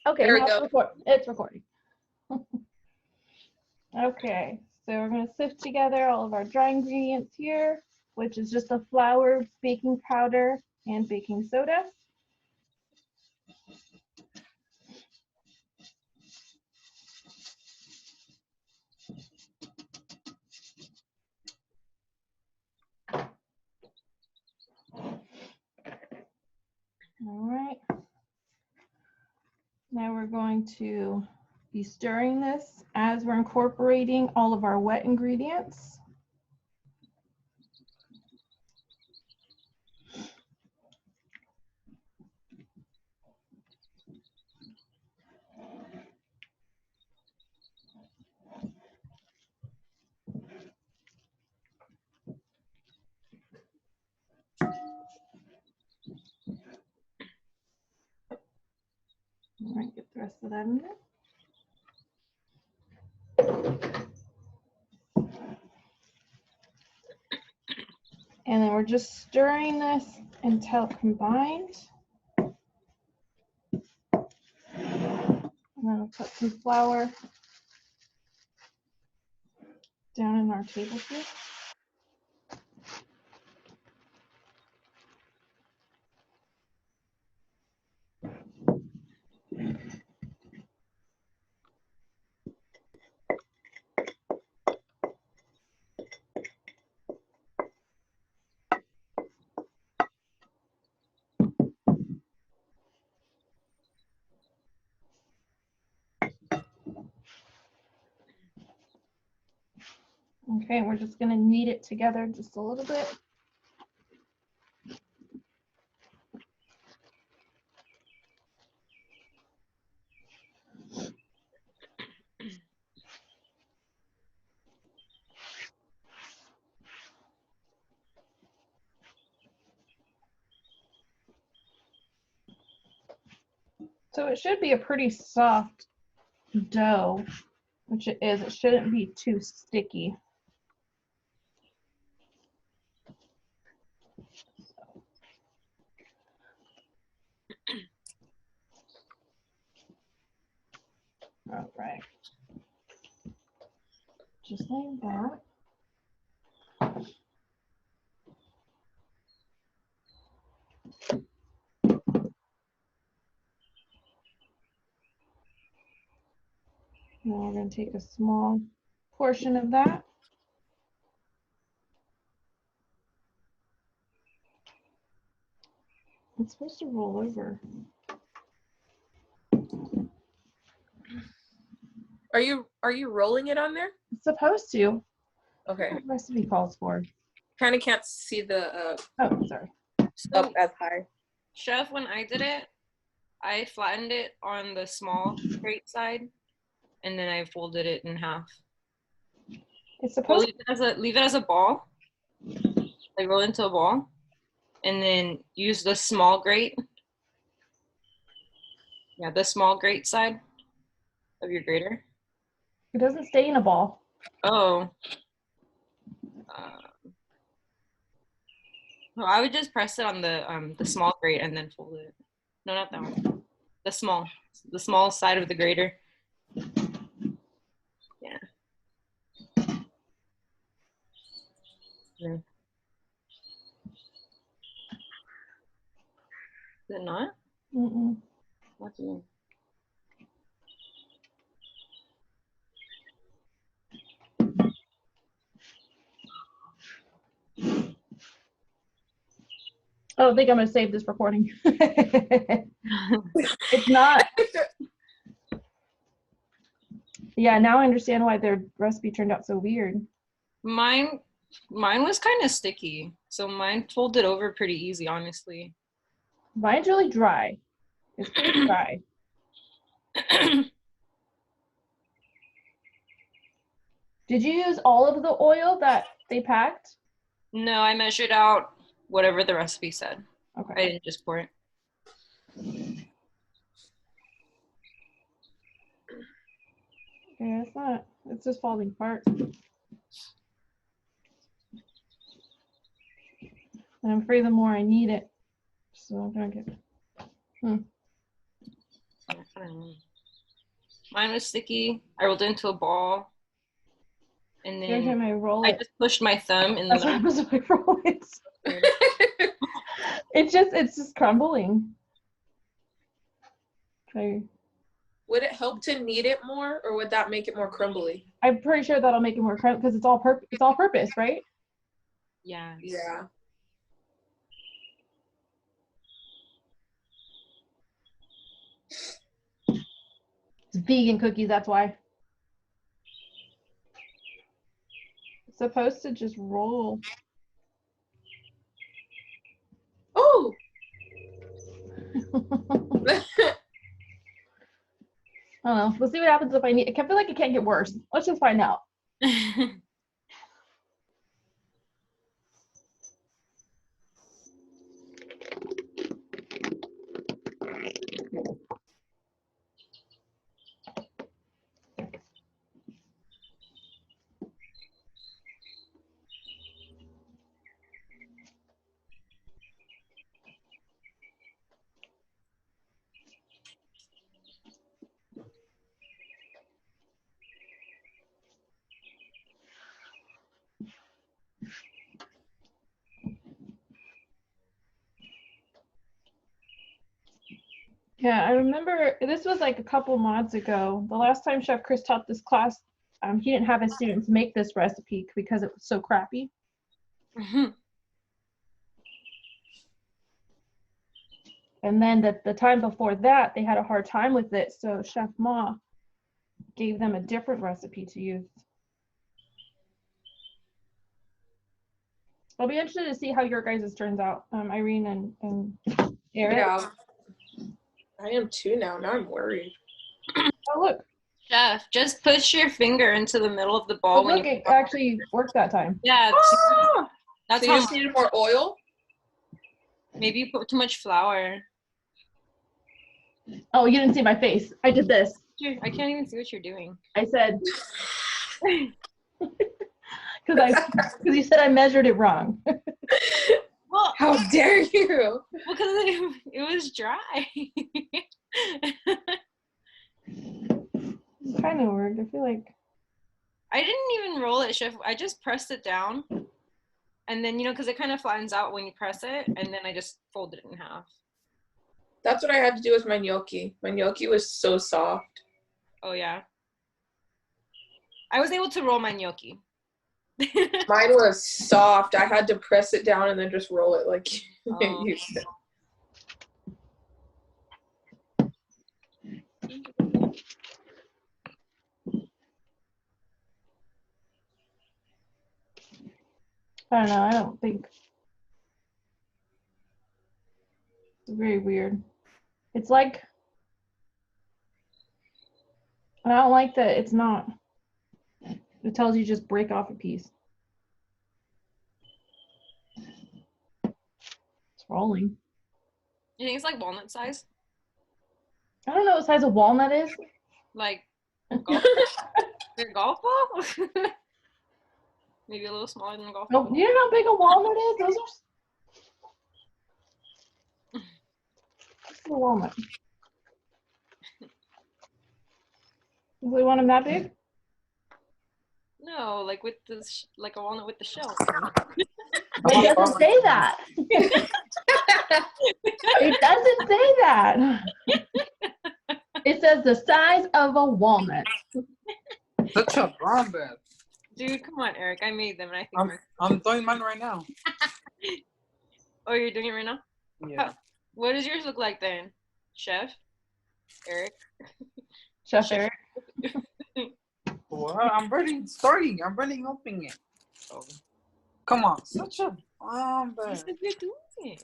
Okay, There we now go. it's recording. Okay, so we're going to sift together all of our dry ingredients here, which is just the flour, baking powder, and baking soda. All right. Now we're going to be stirring this as we're incorporating all of our wet ingredients. All right, get the rest of that in there. And then we're just stirring this until combined. And then we'll put some flour down in our table here. Okay, we're just going to knead it together just a little bit. So it should be a pretty soft dough, which it is. It shouldn't be too sticky. All right. Just like that. Now we're going to take a small portion of that. It's supposed to roll over. Are you rolling it on there? It's supposed to. Okay. What the recipe calls for. Kind of can't see the Oh, sorry. up as high. Chef, when I did it, I flattened it on the small grate side, and then I folded it in half. It's supposed leave it as a ball. Like roll into a ball, and then use the small grate. Yeah, the small grate side of your grater. It doesn't stay in a ball. Oh. No, I would just press it on the small grate and then fold it. No, not that one. The small side of the grater. Yeah. Is it not? Mm-mm. What's it mean? I don't think I'm going to save this recording. It's not. Yeah, now I understand why their recipe turned out so weird. Mine was kind of sticky, so mine folded over pretty easy, honestly. Mine's really dry. It's pretty dry. Did you use all of the oil that they packed? No, I measured out whatever the recipe said. Okay. I didn't just pour it. Yeah, it's not. It's just falling apart. And I'm afraid the more I knead it, so I'm gonna get. I don't know. Mine was sticky. I rolled it into a ball. And Every time then I roll I it, just pushed my thumb in the that's what middle. happens when I roll it. It's just crumbling. Okay. Would it help to knead it more, or would that make it more crumbly? I'm pretty sure that'll make it more crumbly because it's all purpose, right? Yeah. Yeah. It's vegan cookies, that's why. It's supposed to just roll. Oh. I don't know. We'll see what happens if I need. I feel like it can't get worse. Let's just find out. Yeah, I remember this was like a couple mods ago. The last time Chef Chris taught this class, he didn't have his students make this recipe because it was so crappy. And then the time before that, they had a hard time with it, so Chef Ma gave them a different recipe to use. I'll be interested to see how your guys' turns out, Irene and Eric. Yeah. I am too now. Now I'm worried. Oh, look. Chef, just push your finger into the middle of the ball. Oh, look, it actually worked that time. Yeah. Ah! That's So you how just needed more oil? maybe you put too much flour. Oh, you didn't see my face. I did this. I can't even see what you're doing. I said, because you said I measured it wrong. Well, How dare you? because it was dry. It kind of worked. I feel like. I didn't even roll it, Chef. I just pressed it down. And then, because it kind of flattens out when you press it. And then I just folded it in half. That's what I had to do with my gnocchi. My gnocchi was so soft. Oh, yeah. I was able to roll my gnocchi. Mine was soft. I had to press it down and then just roll it like you said. I don't know. I don't think. It's very weird. It's like. I don't like that it's not. It tells you just break off a piece. It's rolling. You think it's like walnut size? I don't know what size a walnut is. Like golf? Your golf ball? Maybe a little smaller than a golf ball. Oh, you know how big a walnut is? Those are. What's a walnut? Do we want them that big? No, like with the like a walnut with the shell. It doesn't say that. It doesn't say that. It says the size of a walnut. Such a bomb bed. Dude, come on, Eric. I made them, and I think I'm doing mine right now. Oh, you're doing it right now? Yeah. What does yours look like then, Chef? Eric? Chef Eric. Well, I'm barely starting. I'm barely opening it. So, come on. Such a bomb You bed. said you're doing it.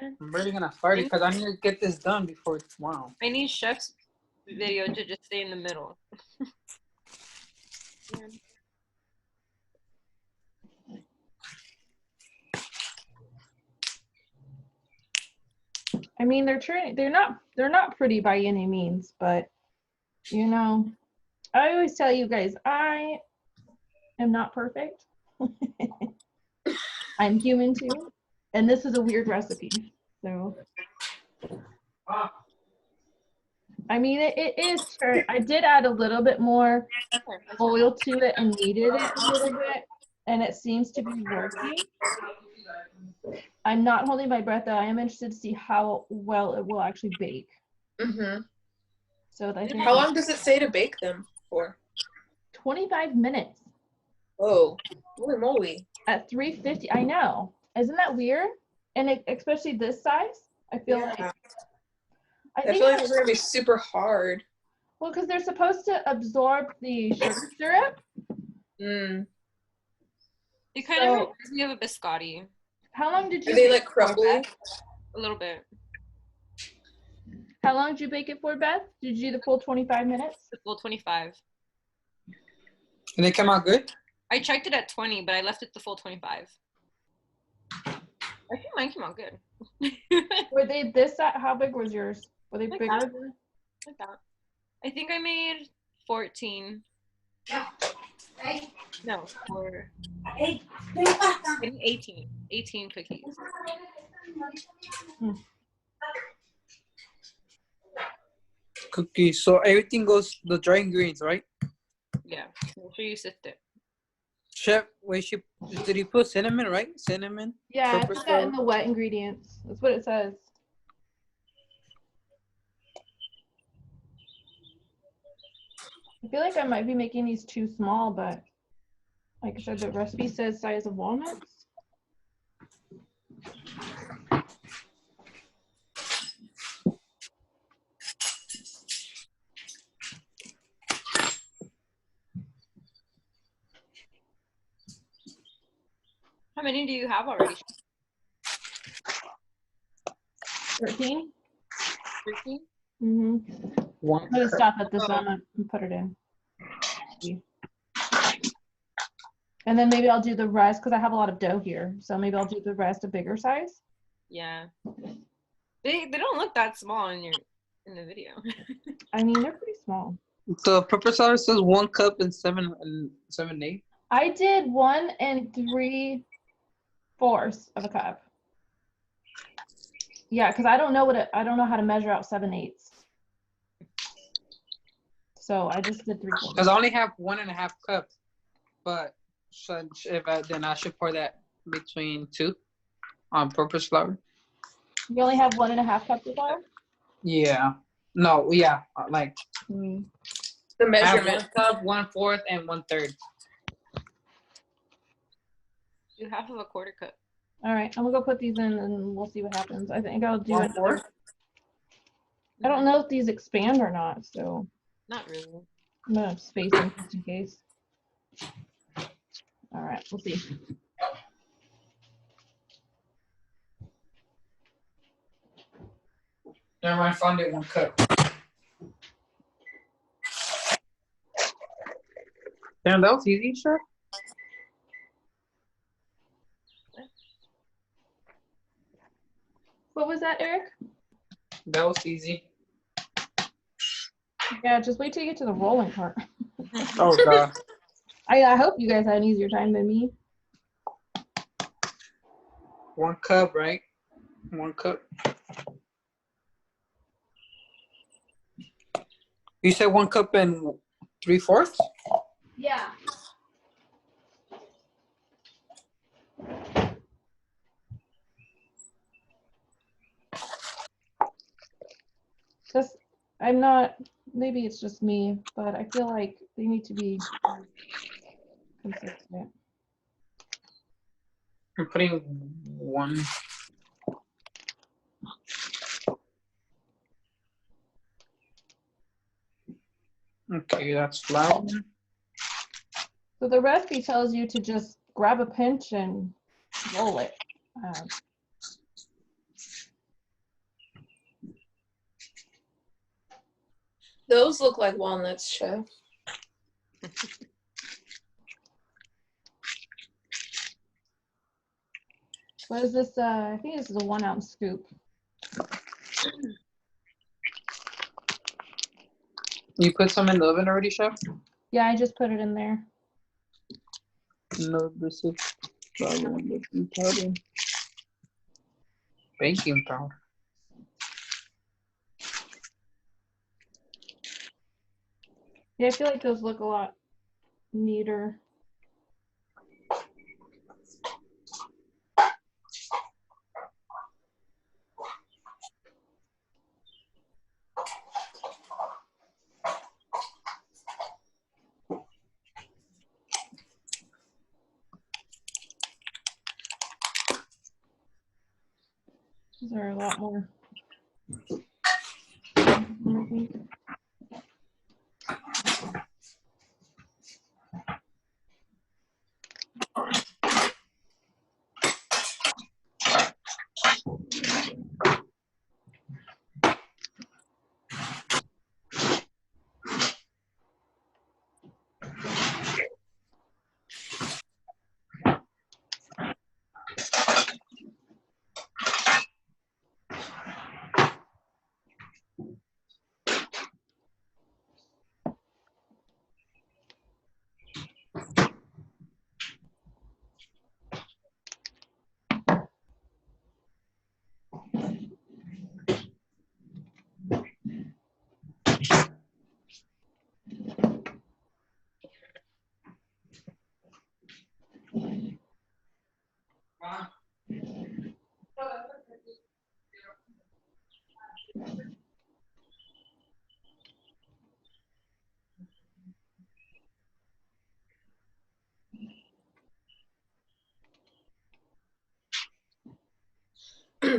I'm really gonna start it because I need to get this done before tomorrow. I need Chef's video to just stay in the middle. I mean, they're not pretty by any means, but I always tell you guys, I am not perfect. I'm human too, and this is a weird recipe. So I mean, it is turn. I did add a little bit more oil to it and kneaded it a little bit, and it seems to be working. I'm not holding my breath though. I am interested to see how well it will actually bake. Mm-hmm. So I think How long does it say to bake them for? 25 minutes Oh, holy moly. at 350. I know. Isn't that weird? And especially this size, I feel like. I think feel like it's gonna be super hard. well, because they're supposed to absorb the sugar syrup. Mm. It kind of reminds me of a biscotti. How long did you Are they bake like crumbly? A little bit. How long did you bake it for, Beth? Did you do the full 25 minutes? The full 25. And they come out good? I checked it at 20, but I left it the full 25. I think mine came out good. Were they this size? How big was yours? Were they Like bigger? that. Like that. I think I made 14. No, for 18. 18 cookies. Cookies. So everything goes the dry ingredients, right? Yeah. Make sure you sift it. Chef, did he put cinnamon, right? Cinnamon? Yeah, I pepper put that in spray? the wet ingredients. That's what it says. I feel like I might be making these too small, but like I said, the recipe says size of walnuts. How many do you have already? 13? 13? Mm-hmm. One I'm gonna cup. stop at this one and put it in. And then maybe I'll do the rest because I have a lot of dough here. So maybe I'll do the rest a bigger size. Yeah. They don't look that small in the video. I mean, they're pretty small. The pepper salad says 1 cup and 7/8. I did 1 3/4 of a cup. Yeah, because I don't know I don't know how to measure out 7/8. So I just did 3/4. Because I only have 1.5 cups, but then I should pour that between 2 on purpose flour. You only have 1.5 cups of flour? Yeah. No. Yeah. Like Mm. The I have measurement. 1 cup, 1/4, and 1/3. Do half of a quarter cup. All right, I'm gonna go put these in and we'll see what happens. I think I'll do 1/4. I don't know if these expand or not, so Not really. I'm gonna space them just in case. All right, we'll see. Never mind, found it 1 cup. Damn, that was easy, sure. What was that, Eric? That was easy. Yeah, just wait till you get to the rolling part. Oh god. I hope you guys had an easier time than me. 1 cup, right? 1 cup. You said 1 cup and 3/4? Yeah. Just, I'm not, maybe it's just me, but I feel like they need to be consistent. I'm putting 1. Okay, that's flour. So the recipe tells you to just grab a pinch and roll it. Those look like walnuts, Chef. What is this? I think this is a 1 ounce scoop. You put some in the oven already, Chef? Yeah, I just put it in there. No, this is baking powder. Baking powder. Yeah, I feel like those look a lot neater. These are a lot more. I think.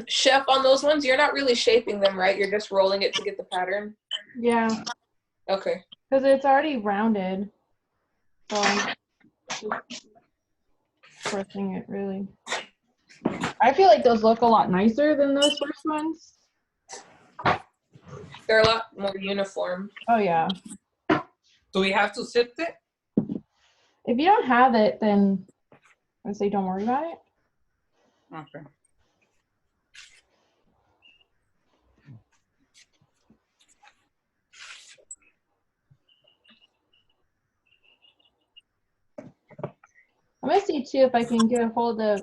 Chef, on those ones, you're not really shaping them, right? You're just rolling it to get the pattern. Yeah, Okay. because it's already rounded. So I'm just pressing it really. I feel like those look a lot nicer than those first ones. They're a lot more uniform. Oh yeah. Do we have to sift it? If you don't have it, then I say don't worry about it. Okay. I'm gonna see too if I can get a hold of,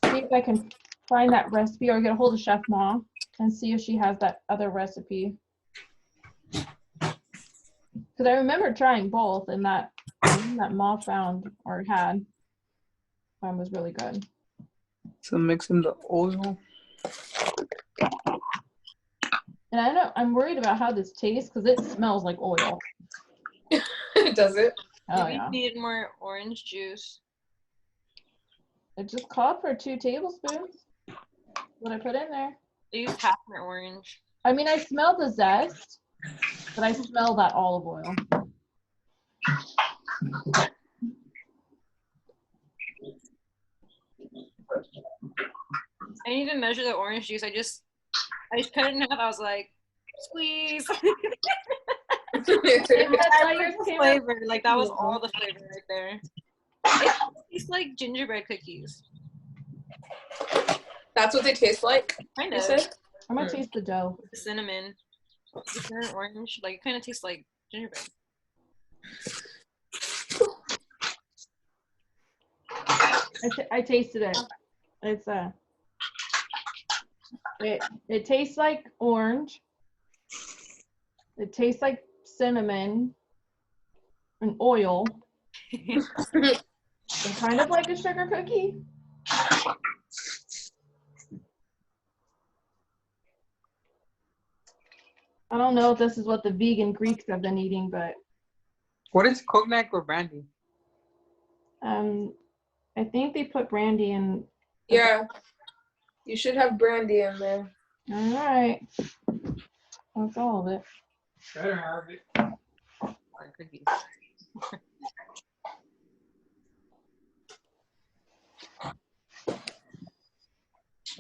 see if I can find that recipe or get a hold of Chef Ma and see if she has that other recipe. Because I remember trying both, and that one that Ma found or had was really good. So mixing the oil. And I know I'm worried about how this tastes because it smells like oil. Does it? Oh Maybe yeah. you need more orange juice. It just called for 2 tablespoons. What I put in there. I used half my orange. I mean, I smell the zest, but I smell that olive oil. I need to measure the orange juice. I just cut it in half. I was like, squeeze. Flavor. Like that was all the flavor right there. It tastes like gingerbread cookies. That's what they taste like? Kind You of. said? I'm gonna taste the dough. The cinnamon. The cinnamon orange. Like it kind of tastes like gingerbread. I tasted it. It's it tastes like orange. It tastes like cinnamon and oil. And kind of like a sugar cookie. I don't know if this is what the vegan Greeks have been eating, but What is cognac or brandy? I think they put brandy in. Yeah. You should have brandy in there. All right. That's all of it. Better have it. Like cookies.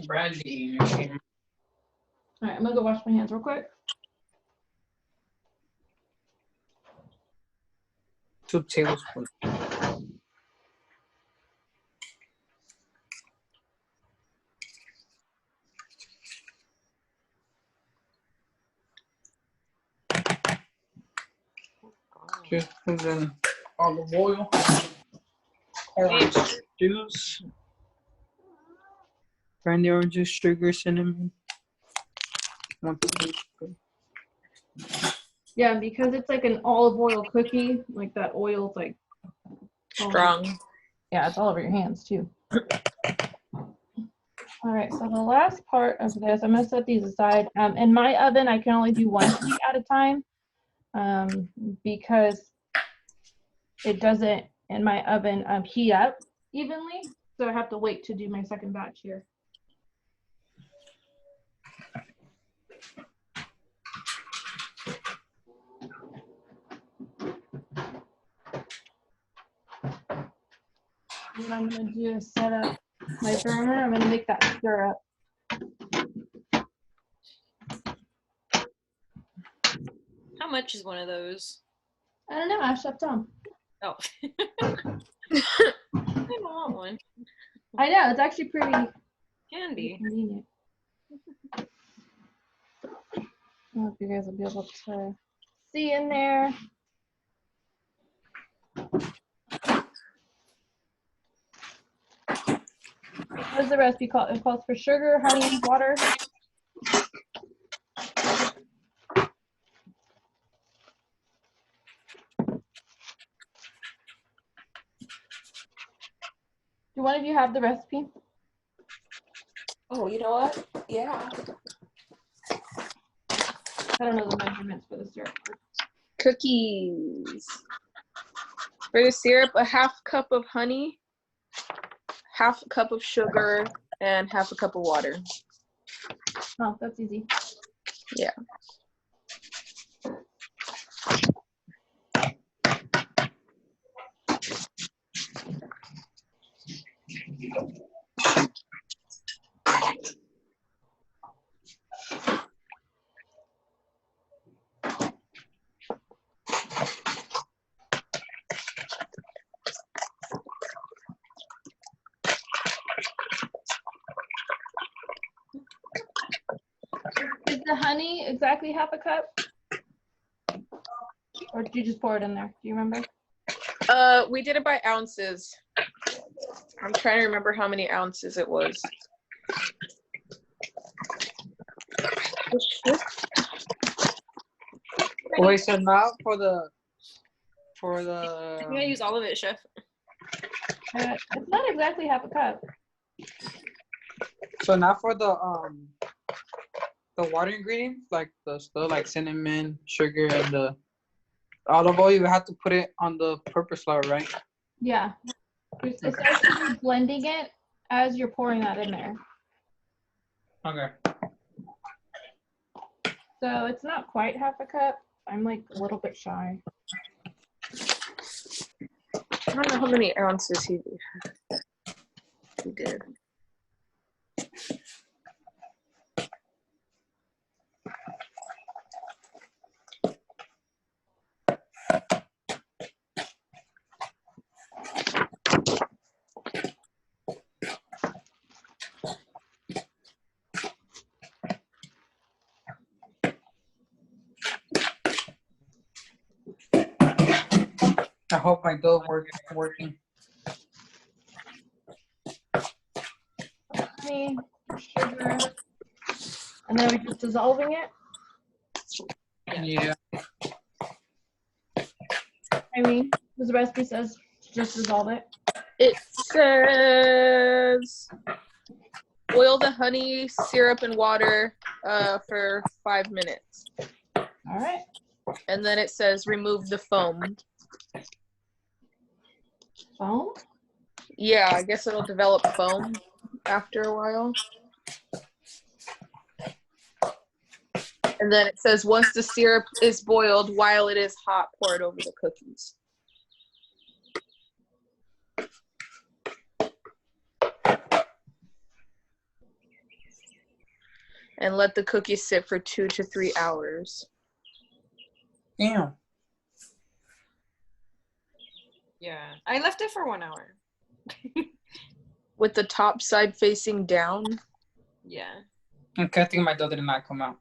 Brandy. All right, I'm gonna go wash my hands real quick. 2 tablespoons. Just put in olive oil, orange juice, brandy, orange juice, sugar, cinnamon. 1 tablespoon. Yeah, because it's like an olive oil cookie, like that oil's like Strong. yeah, it's all over your hands too. All right, so the last part of this, I'm gonna set these aside. In my oven, I can only do one sheet at a time because it doesn't in my oven heat up evenly. So I have to wait to do my second batch here. What I'm gonna do is set up my burner. I'm gonna make that syrup. How much is one of those? I don't know, Ash, up Tom. Oh. I don't want one. I know, it's actually pretty Candy. convenient. I don't know if you guys will be able to see in there. What does the recipe call? It calls for sugar, honey, and water. Do one of you have the recipe? Oh, you know what? Yeah. I don't know the measurements for the syrup. Cookies. For the syrup, a half cup of honey, half a cup of sugar, and half a cup of water. Oh, that's easy. Yeah. Is the honey exactly half a cup? Or did you just pour it in there? Do you remember? We did it by ounces. I'm trying to remember how many ounces it was. Wait, so now for the I think I use all of it, Chef. It's not exactly half a cup. so now for the water ingredients, like the stuff like cinnamon, sugar, and the olive oil, you have to put it on the purpose flour, right? Yeah. It's essentially blending it as you're pouring that in there. Okay. So it's not quite half a cup. I'm like a little bit shy. I don't know how many ounces he did. I hope my dough working. Honey, sugar, and then we're just dissolving it. Yeah. I mean, the recipe says to just dissolve it. It says boil the honey, syrup, and water for 5 minutes. All right. And then it says remove the foam. Foam? Yeah, I guess it'll develop foam after a while. And then it says once the syrup is boiled, while it is hot, pour it over the cookies. And let the cookies sit for 2 to 3 hours. Damn. Yeah. I left it for 1 hour. With the top side facing down. Yeah. Okay, I think my dough did not come out.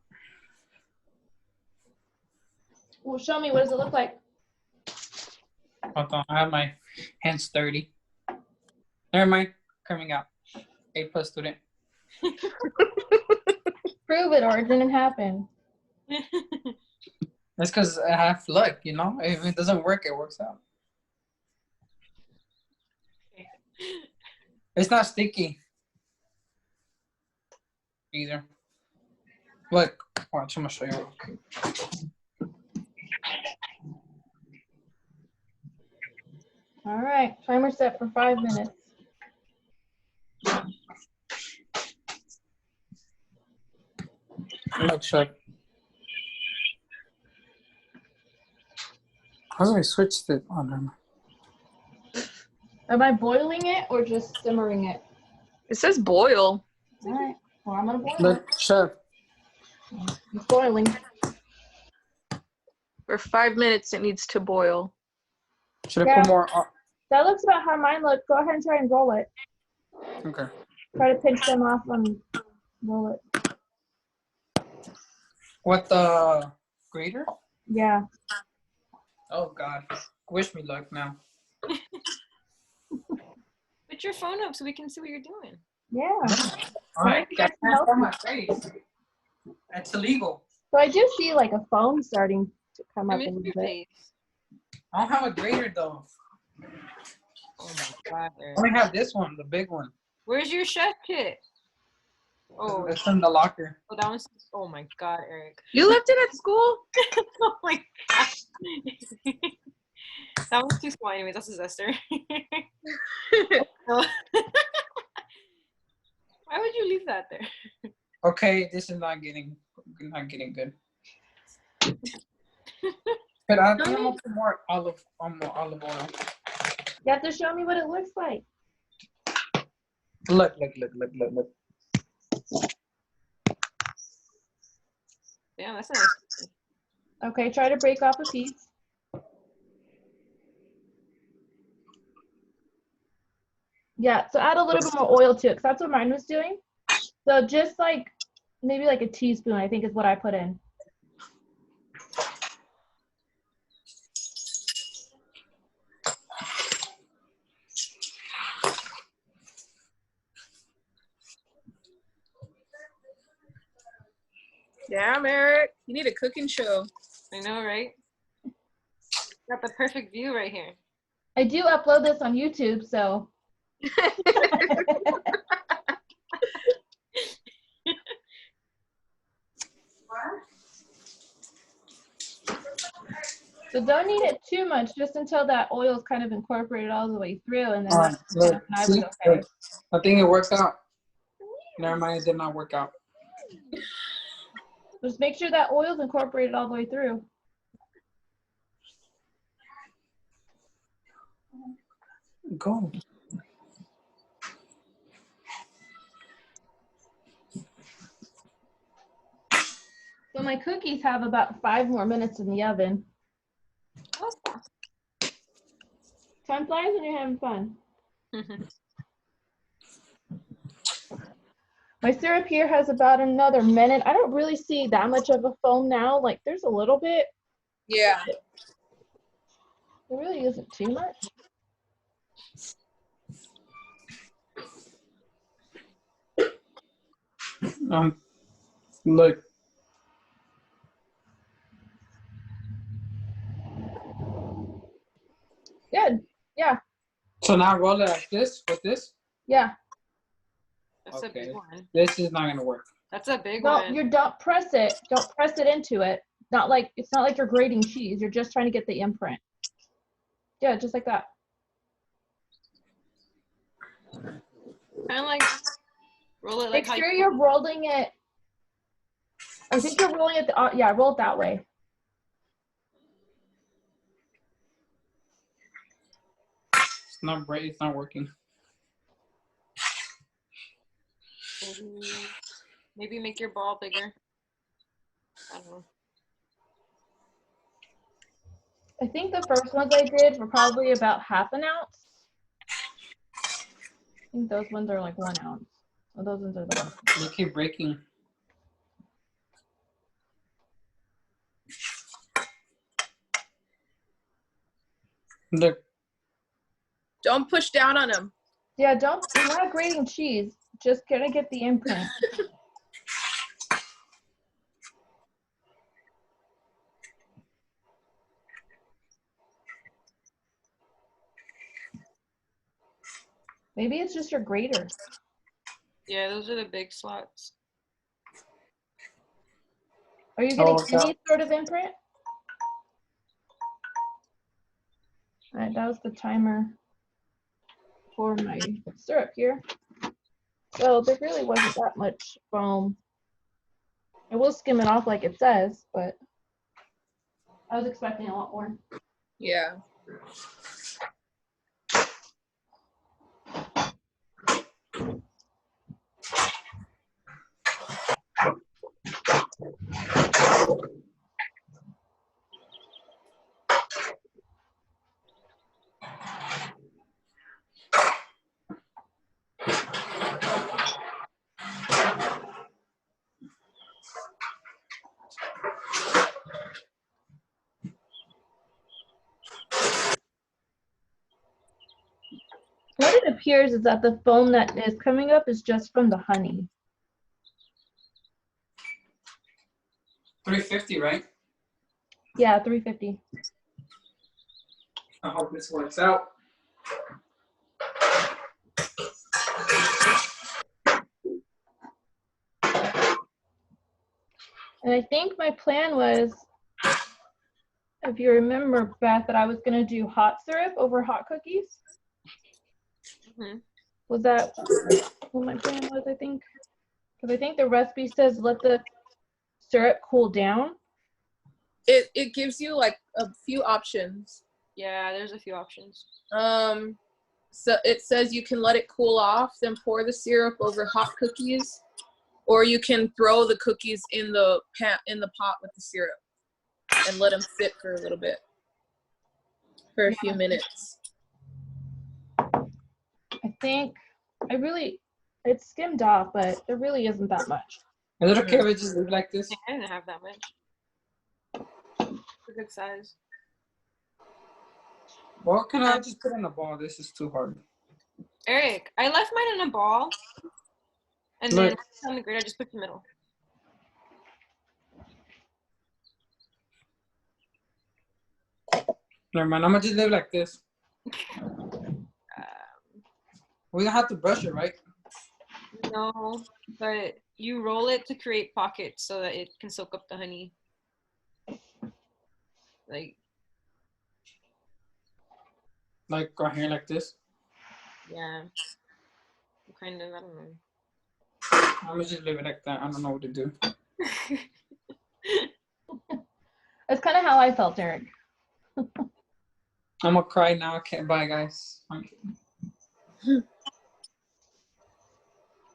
Well, show me. What does it look like? Hold on, I have my hands dirty. Never mind, coming out. A+ student. Prove it or it didn't happen. That's because I have luck, you know? If it doesn't work, it works out. It's not sticky either. Look, watch, I'm gonna show you. All right, timer set for 5 minutes. Look, Chef. How do I switch it on him? Am I boiling it or just simmering it? It says boil. All right, well, I'm gonna boil Look, Chef. it. It's boiling. For 5 minutes, it needs to boil. Should I put more? That looks about how mine look. Go ahead and try and roll it. Okay. Try to pinch them off and roll it. What, the grater? Yeah. Oh, God. Wish me luck now. Put your phone up so we can see what you're doing. Yeah. All right. you guys can That's help on me. my face. That's illegal. So I do see like a foam starting to come I up a miss little your bit. face. I don't have a grater, though. Oh my god, I Eric. only have this one, the big one. Where's your chef kit? Oh, It's in the locker. oh, that one's. Oh my god, Eric. You left it at school? Oh my god. That one's too small. Anyways, that's a zester. No. Why would you leave that there? Okay, this is not getting good. But I think I'm gonna put more olive oil. You have to show me what it looks like. Look. Damn, that's nice. Okay, try to break off a piece. Yeah, so add a little bit more oil to it, because that's what mine was doing. So just like, maybe like a teaspoon, I think is what I put in. Damn, Eric. You need a cooking show. I know, right? Got the perfect view right here. I do upload this on YouTube, so. So don't need it too much, just until that oil is kind of incorporated all the way through, and then All right, that's look, enough, and I was see, okay. look. I think it worked out. Never mind, it did not work out. Just make sure that oil's incorporated all the way through. Go. So my cookies have about 5 more minutes in the oven. Time flies when you're having fun. My syrup here has about another minute. I don't really see that much of a foam now. Like there's a little bit. Yeah. There really isn't too much. Look. Good. Yeah. So now roll it like this with this. Yeah. That's a Okay. big one. This is not gonna work. That's a big No, one. you don't press it. Don't press it into it. Not like it's not like you're grating cheese. You're just trying to get the imprint. Yeah, just like that. Kind of like roll it like Make sure you're rolling it. I think you're rolling it. Yeah, roll it that way. It's not right. It's not working. Maybe make your ball bigger. I don't know. I think the first ones I did were probably about ½ ounce. I think those ones are like 1 ounce. Oh, those ones are the ones. They keep breaking. Look. Don't push down on them. Yeah, don't. We're not grating cheese. Just gonna get the imprint. Maybe it's just your grater. Yeah, those are the big slots. Are you getting Oh, any sort of imprint? All right, that was the timer for my syrup here. So there really wasn't that much foam. I will skim it off like it says, but I was expecting a lot more. Yeah. What it appears is that the foam that is coming up is just from the honey. 350, right? Yeah, 350. I hope this works out. And I think my plan was, if you remember, Beth, that I was going to do hot syrup over hot cookies. Mm-hmm. Was that what my plan was, I think? Because I think the recipe says let the syrup cool down. It gives you like a few options. Yeah, there's a few options. So it says you can let it cool off, then pour the syrup over hot cookies, or you can throw the cookies in the pot with the syrup and let them sit for a little bit, for a few minutes. I think it's skimmed off, but there really isn't that much. Is it okay if I just leave like this? I didn't have that much. It's a good size. Well, can I just put in a ball? This is too hard. Eric, I left mine in a ball, and then Look. on the grid, I just put the middle. Never mind. I'm gonna just leave like this. We don't have to brush it, right? No, but you roll it to create pockets so that it can soak up the honey. Like right here, like this. Yeah. Kind of, I don't know. I'm gonna just leave it like that. I don't know what to do. That's kind of how I felt, Eric. I'm gonna cry now. I can't buy, guys.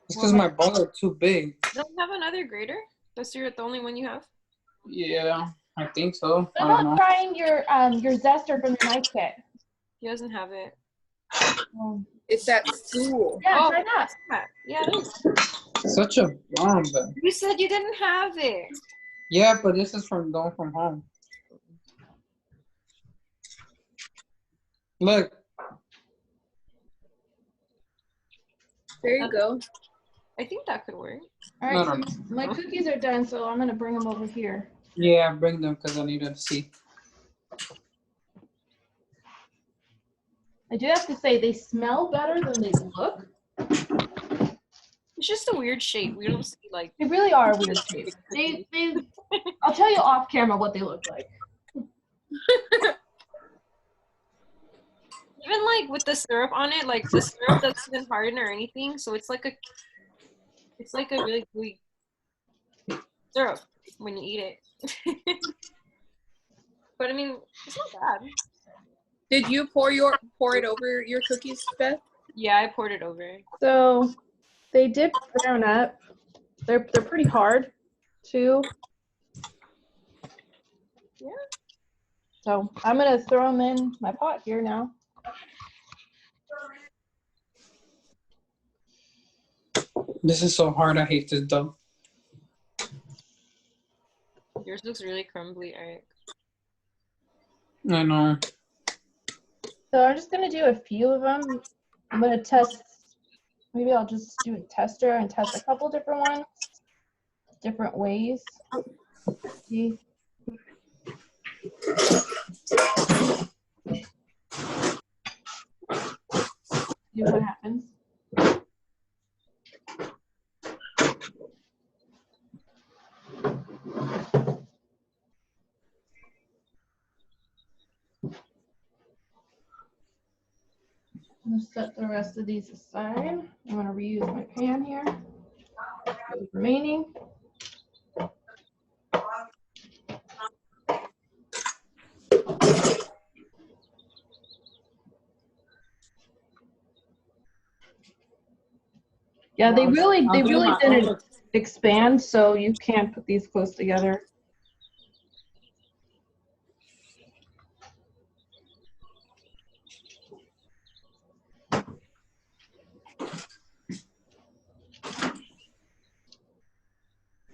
It's because my balls are too big. Don't you have another grater? That's the only one you have? Yeah, I think so. What I don't about know. trying your zester from the knife kit? He doesn't have it. It's that stool. Yeah, try that. Yeah, it is. Such a bomb. But You said you didn't have it. yeah, but this is from going from home. Look. There you go. I think that could work. All I right, don't know. my cookies are done, so I'm gonna bring them over here. Yeah, bring them because I need to see. I do have to say they smell better than they look. It's just a weird shape. We don't see like. They really are a weird shape. I'll tell you off camera what they look like. Even like with the syrup on it, like the syrup doesn't even harden or anything, so it's like a really gooey syrup when you eat it. But I mean, it's not bad. Did you pour it over your cookies, Beth? Yeah, I poured it over. So they did brown up. They're pretty hard too. Yeah. So I'm gonna throw them in my pot here now. This is so hard. I hate this dough. Yours looks really crumbly, Eric. I know. So I'm just gonna do a few of them. I'm gonna test. Maybe I'll just do a tester and test a couple different ones, different ways. See. See what happens. I'm gonna set the rest of these aside. I'm gonna reuse my pan here. The remaining. Yeah, they really didn't expand, so you can't put these close together.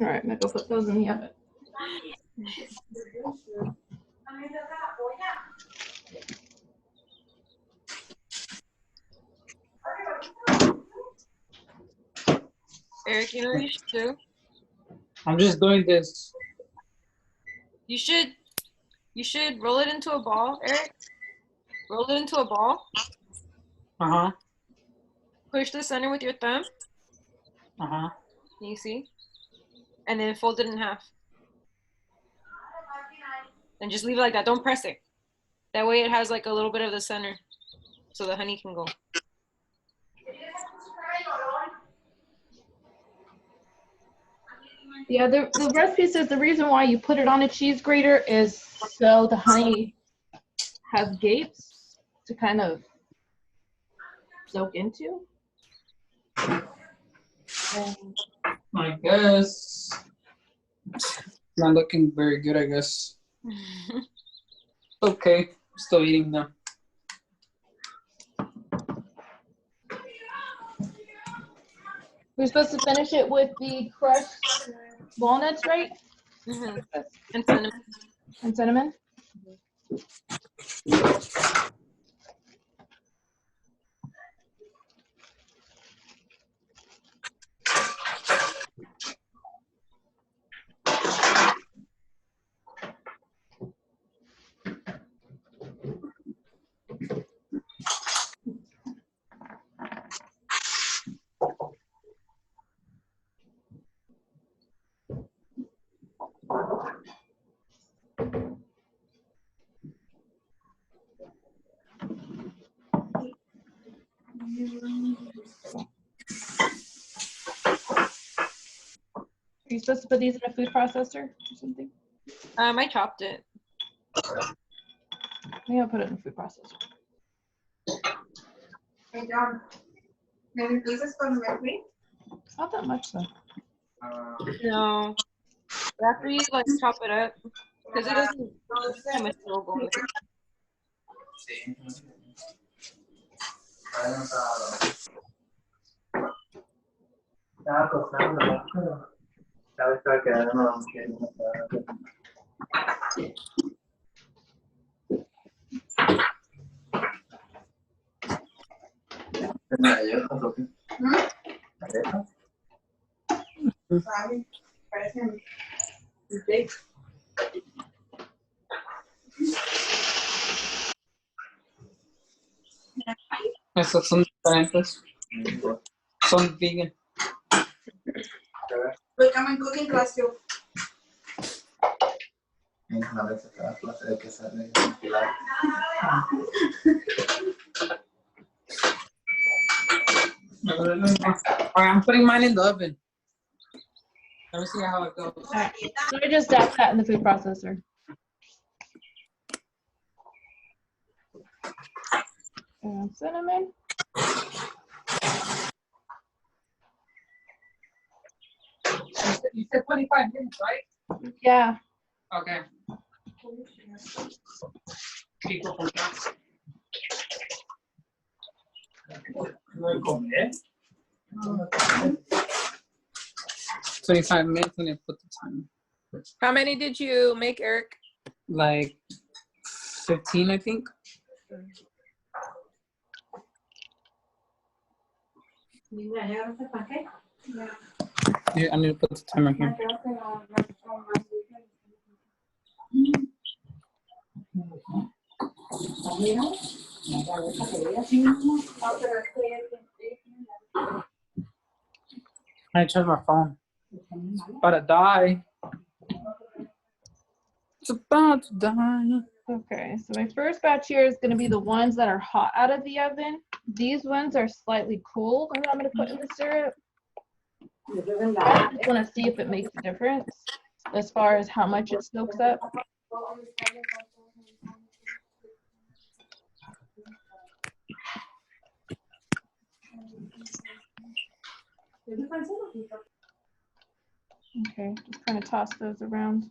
All right, I'm gonna go put those in the oven. Eric, you know what you should do? I'm just doing this. You should roll it into a ball, Eric. Roll it into a ball. Uh-huh. Push the center with your thumb. Uh-huh. You see? And then fold it in half. And just leave it like that. Don't press it. That way it has like a little bit of the center so the honey can go. Yeah, the recipe says the reason why you put it on a cheese grater is so the honey has gapes to kind of soak into. And I guess. Not looking very good, I guess. Okay, still eating them. we're supposed to finish it with the crushed walnuts, right? Mm-hmm. And cinnamon. And cinnamon. Are you supposed to put these in a food processor or something? I chopped it. Maybe I'll put it in a food processor. Hey, John. ¿Me dices cuando me fui? It's not that much though. No. After you like chop it up, because it doesn't have much to go with it. Estaba acostado, ¿no? Sabes para quedarnos Parecen. Estos son diferentes. Son vegan. Look, I'm in cooking class too. Una vez a cada clase de que sale. Alright, I'm putting mine in the oven. Let me see how it goes. All right. So I just dapped that in the food processor. And cinnamon. You said 25 minutes, right? Yeah. Okay. People from class. 25 minutes when I put the time. How many did you make, Eric? Like 15, I think. Yeah, I need to put the timer here. I charge my phone. It's about to die. It's about to die. Okay, so my first batch here is going to be the ones that are hot out of the oven. These ones are slightly cooled, and I'm going to put in the syrup. I just want to see if it makes a difference as far as how much it soaks up. Okay, just kind of toss those around.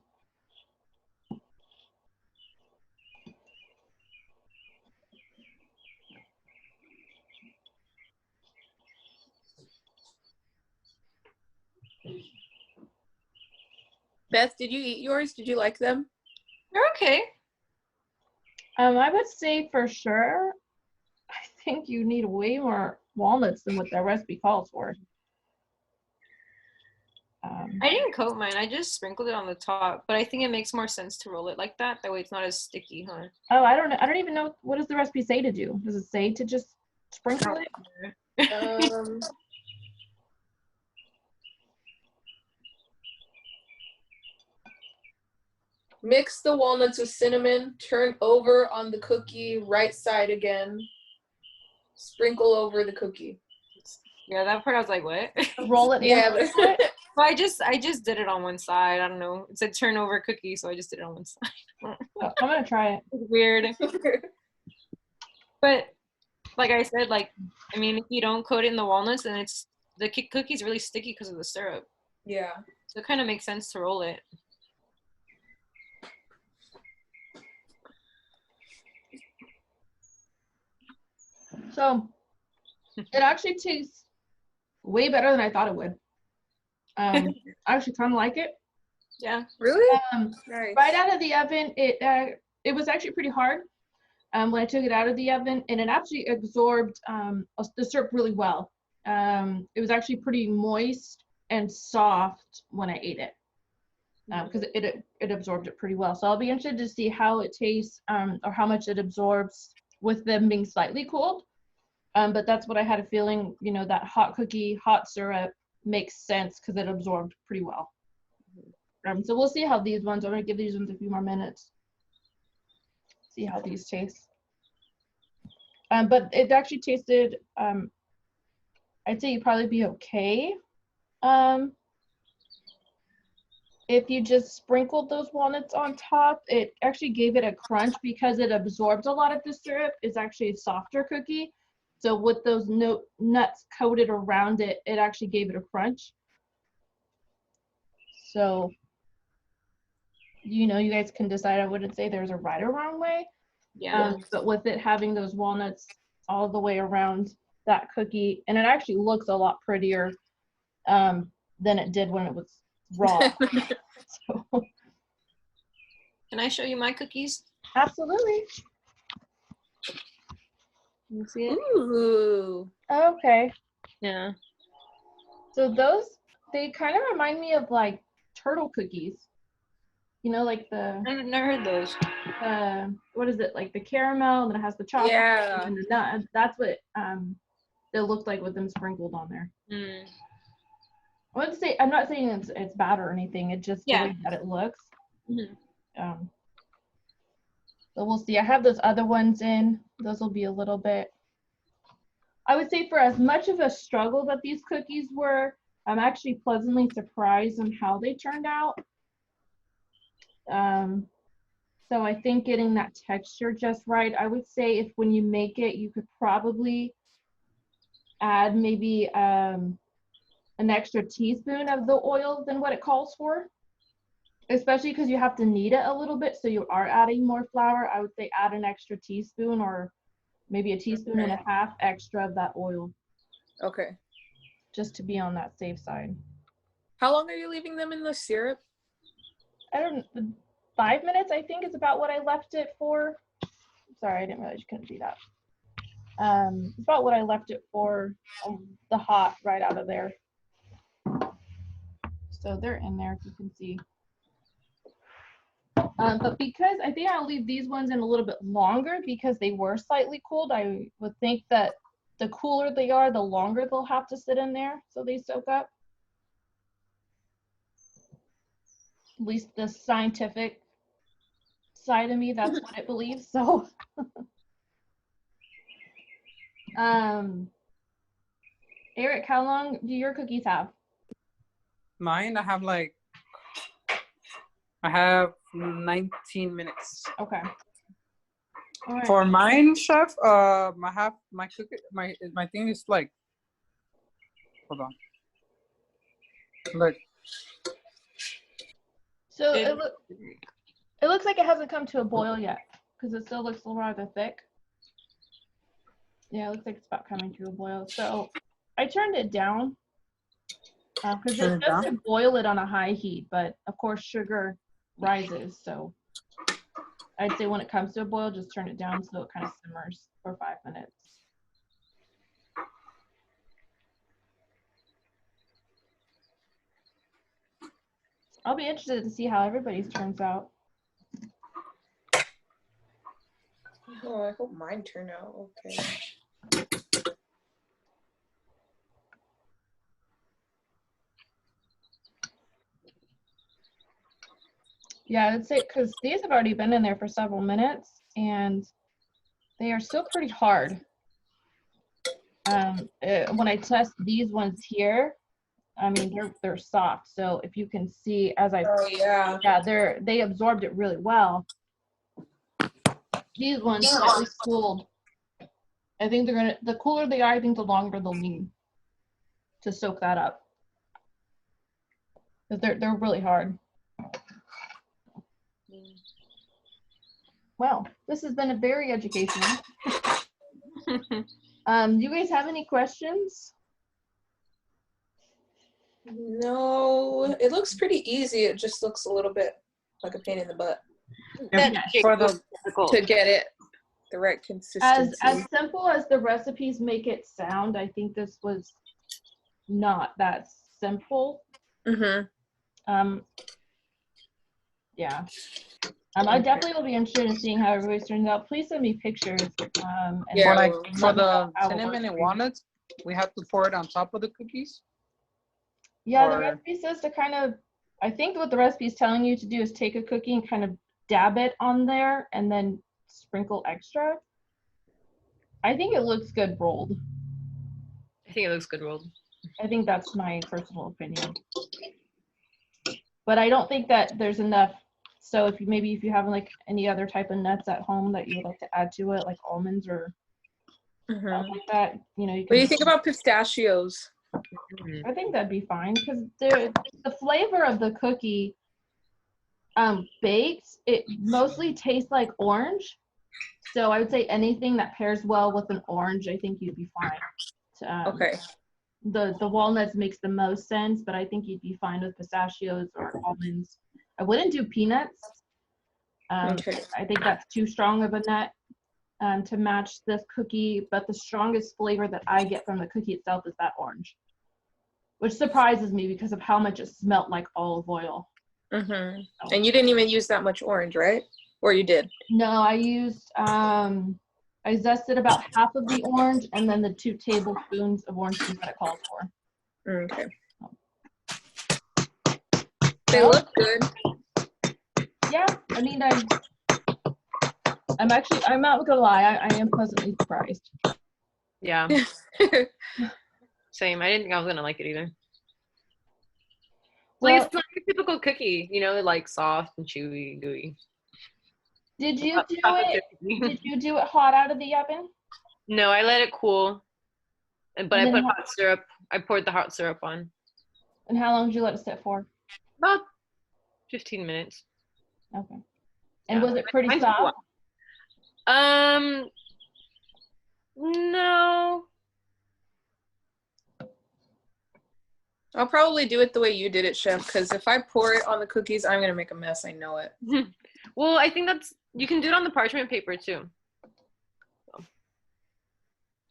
Beth, did you eat yours? Did you like them? They're okay. I would say for sure, I think you need way more walnuts than what the recipe calls for. I didn't coat mine. I just sprinkled it on the top, but I think it makes more sense to roll it like that. That way it's not as sticky, huh? Oh, I don't know. I don't even know, what does the recipe say to do? Does it say to just sprinkle it? Mix the walnuts with cinnamon, turn over on the cookie, right side again. Sprinkle over the cookie. Yeah, that part I was like, what? Roll it in. Yeah, but Well, I just did it on one side. I don't know. It said turn over cookie, so I just did it on one side. Oh, I'm gonna try it. It's weird. But like I said, like, I mean, if you don't coat it in the walnuts, then it's the cookie's really sticky because of the syrup. yeah. So it kind of makes sense to roll it. So it actually tastes way better than I thought it would. I actually kind of like it. Yeah. Really? Right Nice. out of the oven, it was actually pretty hard when I took it out of the oven, and it actually absorbed the syrup really well. It was actually pretty moist and soft when I ate it because it absorbed it pretty well. So I'll be interested to see how it tastes or how much it absorbs with them being slightly cooled. But that's what I had a feeling, you know, that hot cookie, hot syrup makes sense because it absorbed pretty well. So we'll see how these ones, I'm gonna give these ones a few more minutes. See how these taste. But it actually tasted, I'd say you'd probably be okay. If you just sprinkled those walnuts on top, it actually gave it a crunch because it absorbs a lot of the syrup. It's actually a softer cookie. So with those nuts coated around it, it actually gave it a crunch. So, you know, you guys can decide. I wouldn't say there's a right or wrong way. Yeah. But with it having those walnuts all the way around that cookie, and it actually looks a lot prettier than it did when it was raw. So, Can I show you my cookies? absolutely. Can you see it? Ooh. Okay. Yeah. So those, they kind of remind me of like turtle cookies. You know, like the I've never heard those. what is it, like the caramel, and then it has the chocolate Yeah. and the nut. That's what it looked like with them sprinkled on there. Mm. I wouldn't say, I'm not saying it's bad or anything. It's just the way that it looks. Mm-hmm. So we'll see. I have those other ones in. Those will be a little bit. I would say for as much of a struggle that these cookies were, I'm actually pleasantly surprised on how they turned out. So I think getting that texture just right. I would say if when you make it, you could probably add maybe an extra teaspoon of the oil than what it calls for, especially because you have to knead it a little bit, so you are adding more flour. I would say add an extra teaspoon or maybe a teaspoon and a half extra of that oil. Okay. Just to be on that safe side. How long are you leaving them in the syrup? I don't know, 5 minutes I think is about what I left it for. Sorry, I didn't realize you couldn't see that. It's about what I left it for, the hot right out of there. So they're in there, if you can see. But because I think I'll leave these ones in a little bit longer because they were slightly cooled, I would think that the cooler they are, the longer they'll have to sit in there so they soak up. At least the scientific inside of me, that's what it believes. So, Eric, how long do your cookies have? Mine, I have 19 minutes. Okay. All right. For mine, chef, my thing is like, hold on. Look, So it looks like it hasn't come to a boil yet because it still looks rather thick. Yeah, it looks like it's about coming to a boil. So I turned it down because it does to boil it on a high heat, but of course sugar rises. So I'd say when it comes to a boil, just turn it down so it kind of simmers for 5 minutes. I'll be interested to see how everybody's turns out. Oh, I hope mine turn out okay. Yeah, I'd say because these have already been in there for several minutes and they are still pretty hard. When I test these ones here, I mean they're soft. So if you can see, as I they absorbed it really well. These ones slightly cooled. I think the cooler they are, I think the longer they'll need to soak that up. Because they're really hard. Well, this has been a very educational. Do you guys have any questions? No, it looks pretty easy. It just looks a little bit like a pain in the butt to get it the right consistency. As simple as the recipes make it sound, I think this was not that simple. Yeah. I definitely will be interested in seeing how everybody's turns out. Please send me pictures. And for the cinnamon and walnuts, we have to pour it on top of the cookies. Yeah, the recipe says to kind of, I think what the recipe is telling you to do is take a cookie and kind of dab it on there and then sprinkle extra. I think it looks good rolled. I think it looks good rolled. I think that's my personal opinion. But I don't think that there's enough. So if you have like any other type of nuts at home that you would like to add to it, like almonds or stuff like that, you know. What do you think about pistachios? I think that'd be fine because the flavor of the cookie baked, it mostly tastes like orange. So I would say anything that pairs well with an orange, I think you'd be fine. Okay. The walnuts makes the most sense, but I think you'd be fine with pistachios or almonds. I wouldn't do peanuts. Okay. I think that's too strong of a nut to match this cookie, but the strongest flavor that I get from the cookie itself is that orange, which surprises me because of how much it smelled like olive oil. And you didn't even use that much orange, right? Or you did? No, I used, I zested about half of the orange and then the 2 tablespoons of orange juice that it calls for. Okay. They look good. Yeah, I mean, I'm not gonna lie, I am pleasantly surprised. Yeah. Same. I didn't think I was gonna like it either. Well, it's like a typical cookie, you know, like soft and chewy, gooey. Did you do it hot out of the oven? No, I let it cool. But I put hot syrup. I poured the hot syrup on. And how long did you let it sit for? About 15 minutes. Okay. And was it pretty soft? No. I'll probably do it the way you did it, Chef, because if I pour it on the cookies, I'm going to make a mess. I know it. Well, I think you can do it on the parchment paper too. So.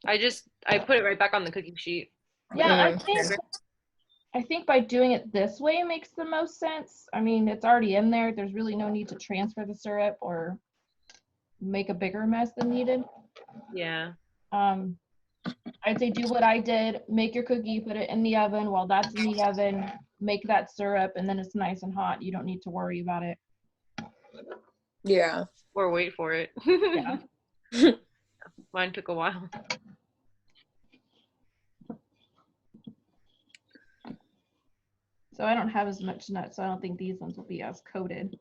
I put it right back on the cookie sheet. Yeah, I think by doing it this way makes the most sense. I mean, it's already in there. There's really no need to transfer the syrup or make a bigger mess than needed. Yeah. I'd say do what I did. Make your cookie, put it in the oven. While that's in the oven, make that syrup, and then it's nice and hot. You don't need to worry about it. Yeah. or wait for it. Yeah. Mine took a while. So I don't have as much nuts, so I don't think these ones will be as coated.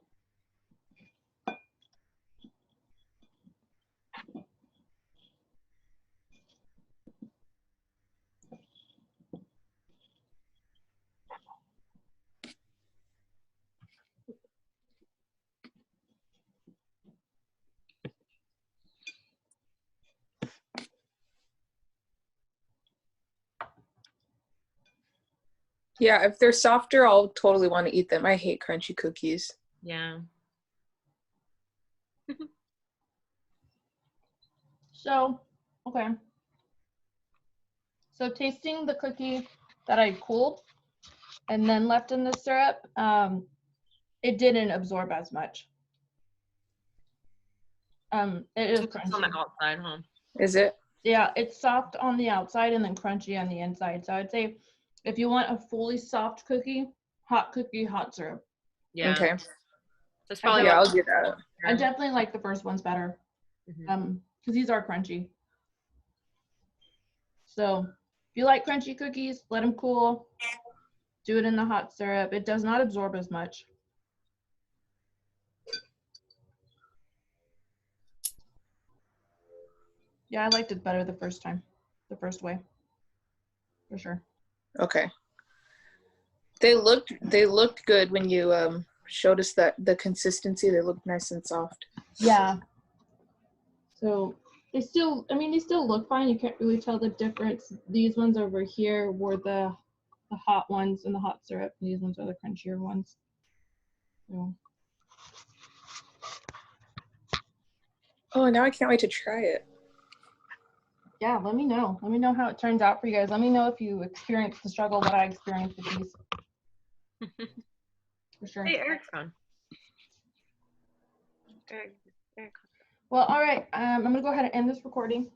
Yeah, if they're softer, I'll totally want to eat them. I hate crunchy cookies. Yeah. So, okay. So tasting the cookie that I cooled and then left in the syrup, it didn't absorb as much. It is It's on the crunchy. outside, huh? Is it? Yeah, it's soft on the outside and then crunchy on the inside. So I'd say if you want a fully soft cookie, hot syrup. Yeah. Okay. That's probably Yeah, what I'll do that. I definitely like the first ones better. Mhm. Because these are crunchy. So if you like crunchy cookies, let them cool. Do it in the hot syrup. It does not absorb as much. Yeah, I liked it better the first time, the first way, for sure. Okay. They looked good when you showed us that the consistency. They looked nice and soft. Yeah. So they still look fine. You can't really tell the difference. These ones over here were the hot ones in the hot syrup. And these ones are the crunchier ones. So. Oh, now I can't wait to try it. Yeah, let me know. Let me know how it turns out for you guys. Let me know if you experience the struggle that I experienced with these. For sure. Hey, Eric's gone. Eric. Well, all right. I'm gonna go ahead and end this recording.